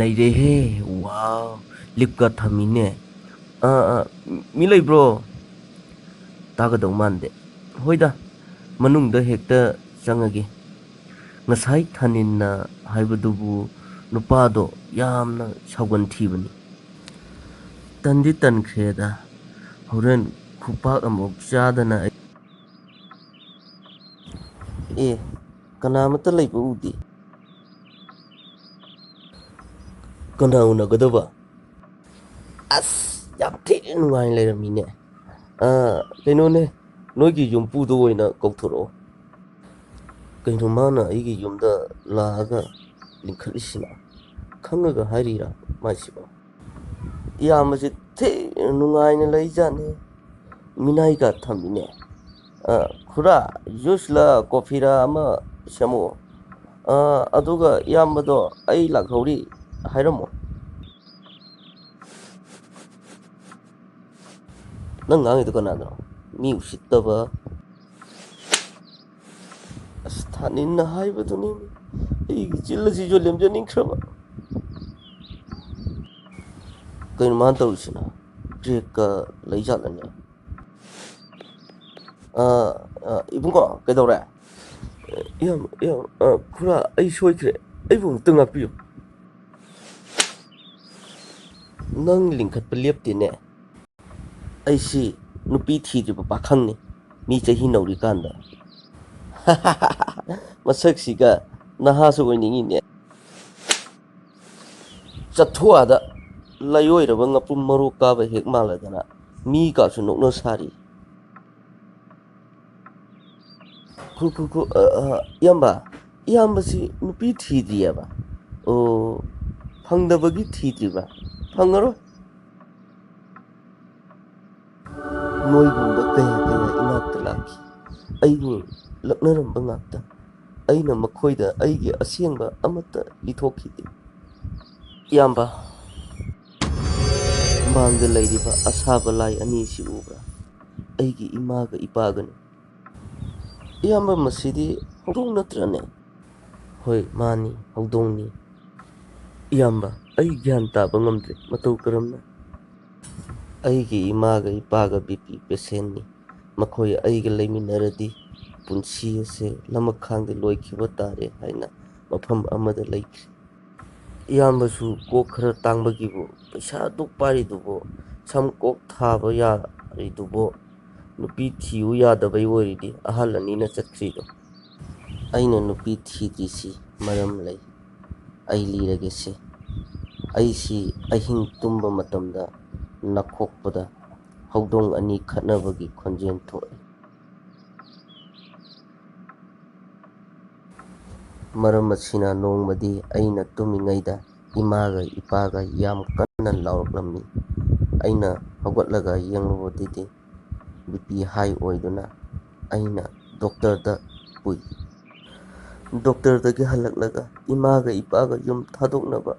नैरेहे वाव लिपका थमीने मिलै bro तागदौ मानदे होइदा मनुंगदा हेक्ता चंगगे ngasai thaninna haibadubu nupado yamna saugan thibani tandi tankheda horen khupak amok chadana e kanamata leiba udi kana unagadaba as yam thi nungai leiramine kainone noigi yumpudo oina kauthoro kaino mana aigi yumda laaga linkhatlisina khangaga harira maisiba yamase the nungaina leijane minai ka thamine khura jusla kofira ama shamu aduga yambado ai lakhori hairamo nang ngangi to kana mi usittaba स्थानिन हाइबदुनि एगी चिल्लसी जो लेमजनिंग खरबा कइन मान तौसिना track का लैजालने इबुंगो केदौरे यम खुरा आई सोइख्रे आइबु तंगापियो नंग लिंखत लेप्तिने आइसी नुपी थीद्रिबा पाखंगनि मी चही नौरी कांदा masak시가 나하서 오닝이네 ꯆꯠꯊꯣꯛꯑꯗ ꯂꯩꯑꯣꯏꯔꯕ ꯉꯄꯨꯝ ꯃꯔꯨ ꯀꯥꯕ ꯍꯦꯛ ꯃꯥꯜꯂꯗꯅ ꯃꯤꯒꯥꯁꯨ ꯅꯣꯛꯅ ꯁꯥꯔꯤ ꯏꯌꯥꯝꯕꯁꯤ ꯅꯨꯄꯤ ꯊꯤꯗ꯭ꯔꯤꯌꯦꯕ ꯑꯣ ꯐꯪꯗꯕꯒꯤ ꯊꯤꯗ꯭ꯔꯤꯕ ꯐꯪꯉꯔꯣꯏ ꯅꯣꯏꯒꯨꯝꯕ ꯀꯌꯥ ꯏꯅꯥꯛꯇ ꯂꯥꯛꯈꯤ ꯑꯩꯕꯨ ꯂꯛꯅꯔꯝꯕ ꯉꯥꯛꯇ ꯑꯩꯅ ꯃꯈꯣꯏꯗ ꯑꯩꯒꯤ ꯑꯁꯦꯡꯕ ꯑꯃꯠꯇ ꯂꯤꯊꯣꯛꯈꯤꯗꯦ ꯏꯌꯥꯝꯕ ꯃꯥꯡꯗ ꯂꯩꯔꯤꯕ ꯑꯁꯥꯕ ꯂꯥꯏ ꯑꯅꯤꯁꯤ ꯎꯕ꯭ꯔꯥ ꯑꯩꯒꯤ ꯏꯃꯥꯒ ꯏꯄꯥꯒꯅꯤ ꯏꯌꯥꯝꯕ ꯃꯁꯤꯗꯤ ꯍꯧꯗꯣꯡ ꯅꯠꯇ꯭ꯔꯅꯦ ꯍꯣꯏ ꯃꯥꯅꯤ ꯍꯧꯗꯣꯡꯅꯤ ꯏꯌꯥꯝꯕ ꯑꯩ ꯒ꯭ꯌꯥꯟ ꯇꯥꯕ ꯉꯝꯗ꯭ꯔꯦ ꯃꯇꯧ ꯀꯔꯝꯅ ꯑꯩꯒꯤ ꯏꯃꯥꯒ ꯏꯄꯥꯒ ꯕꯤꯄꯤ ꯄꯦꯁꯦꯟꯅꯤ ꯃꯈꯣꯏ ꯑꯩꯒ ꯂꯩꯃꯤꯟꯅꯔꯗꯤ ꯄꯨꯟꯁꯤ ꯑꯁꯦ ꯂꯃꯈꯥꯡꯗ ꯂꯣꯏꯈꯤꯕ ꯇꯥꯔꯦ ꯍꯥꯏꯅ ꯃꯐꯝ ꯑꯃꯗ ꯂꯩꯈ꯭ꯔꯦ ꯏꯌꯥꯝꯕꯁꯨ ꯀꯣꯛ ꯈꯔ ꯇꯥꯡꯕꯒꯤꯕꯨ ꯄꯩꯁꯥ ꯑꯗꯨꯛ ꯄꯥꯏꯔꯤꯗꯨꯕꯨ ꯁꯝ ꯀꯣꯛ ꯊꯥꯕ ꯌꯥꯔꯤꯗꯨꯕꯨ ꯅꯨꯄꯤ ꯊꯤꯌꯨ ꯌꯥꯗꯕꯩ ꯑꯣꯏꯔꯤꯗꯤ ꯑꯍꯜ ꯑꯅꯤꯅ ꯆꯠꯈ꯭ꯔꯤꯗꯣ ꯑꯩꯅ ꯅꯨꯄꯤ ꯊꯤꯗ꯭ꯔꯤꯁꯤ ꯃꯔꯝ ꯂꯩ ꯑꯩ ꯂꯤꯔꯒꯦꯁꯦ ꯑꯩꯁꯤ ꯑꯍꯤꯡ ꯇꯨꯝꯕ ꯃꯇꯝꯗ ꯅꯥꯈꯣꯛꯄꯗ ꯍꯧꯗꯣꯡ ꯑꯅꯤ ꯈꯠꯅꯕꯒꯤ ꯈꯣꯟꯖꯦꯜ ꯊꯣꯛꯏ ꯃꯔꯝ ꯑꯁꯤꯅ ꯅꯣꯡꯃꯗꯤ ꯑꯩꯅ ꯇꯨꯝꯃꯤꯉꯩꯗ ꯏꯃꯥꯒ ꯏꯄꯥꯒ ꯌꯥꯝ ꯀꯟꯅ ꯂꯥꯎꯔꯛꯂꯝꯃꯤ ꯑꯩꯅ ꯍꯧꯒꯠꯂꯒ ꯌꯦꯡꯂꯨꯕꯗꯗꯤ ꯕꯤꯄꯤ ꯍꯥꯏ ꯑꯣꯏꯗꯨꯅ ꯑꯩꯅ ꯗꯣꯛꯇꯔꯗ ꯄꯨꯏ ꯗꯣꯛꯇꯔꯗꯒꯤ ꯍꯜꯂꯛꯂꯒ ꯏꯃꯥꯒ ꯏꯄꯥꯒ ꯌꯨꯝ ꯊꯥꯗꯣꯛꯅꯕ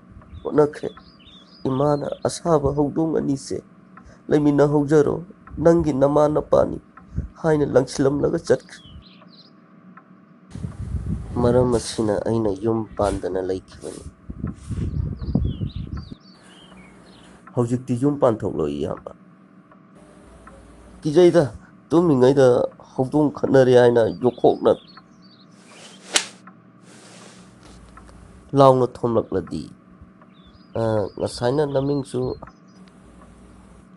ꯍꯣꯠꯅꯈ꯭ꯔꯦ ꯏꯃꯥꯅ ꯑꯁꯥꯕ ꯍꯧꯗꯣꯡ ꯑꯅꯤꯁꯦ ꯂꯩꯃꯤꯟꯅꯍꯧꯖꯔꯣ ꯅꯪꯒꯤ ꯅꯃꯥ ꯅꯄꯥꯅꯤ ꯍꯥꯏꯅ ꯂꯪꯁꯤꯜꯂꯝꯂꯒ ꯆꯠꯈ꯭ꯔꯦ ꯃꯔꯝ ꯑꯁꯤꯅ ꯑꯩꯅ ꯌꯨꯝ ꯄꯥꯟꯗꯅ ꯂꯩꯈꯤꯕꯅꯤ ꯍꯧꯖꯤꯛꯇꯤ ꯌꯨꯝ ꯄꯥꯟꯊꯣꯛꯂꯣ ꯏꯌꯥꯝꯕ ꯀꯤꯖꯩꯗ ꯇꯨꯝꯃꯤꯉꯩꯗ ꯍꯧꯗꯣꯡ ꯈꯠꯅꯔꯦ ꯍꯥꯏꯅ ꯌꯣꯈꯣꯛꯅ ꯂꯥꯎꯅ ꯊꯣꯝꯂꯛꯂꯗꯤ ꯉꯁꯥꯏꯅ ꯅꯃꯤꯡꯁꯨ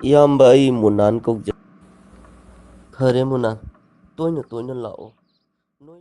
ꯏꯌꯥꯝꯕ ꯑꯩ ꯃꯨꯅꯥꯟ ꯀꯧꯖꯩ ꯐꯔꯦ ꯃꯨꯅꯥꯟ ꯇꯣꯏꯅ ꯂꯥꯛꯑꯣ ꯅꯣꯏ